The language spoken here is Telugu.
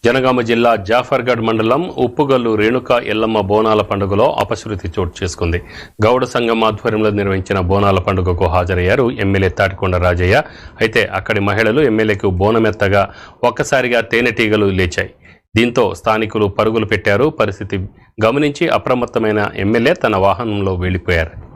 జనగామ జిల్లా జాఫర్గఢ్ మండలం ఉప్పుగల్లు రేణుకా ఎల్లమ్మ బోనాల పండుగలో అపశృతి చోటు చేసుకుంది. గౌడ సంఘం ఆధ్వర్యంలో నిర్వహించిన బోనాల పండుగకు హాజరయ్యారు ఎమ్మెల్యే తాటికొండ రాజయ్య. అయితే అక్కడి మహిళలు ఎమ్మెల్యేకు బోనమెత్తగా ఒక్కసారిగా తేనెటీగలు లేచాయి. దీంతో స్థానికులు పరుగులు పెట్టారు. పరిస్థితి గమనించి అప్రమత్తమైన ఎమ్మెల్యే తన వాహనంలో వెళ్లిపోయారు.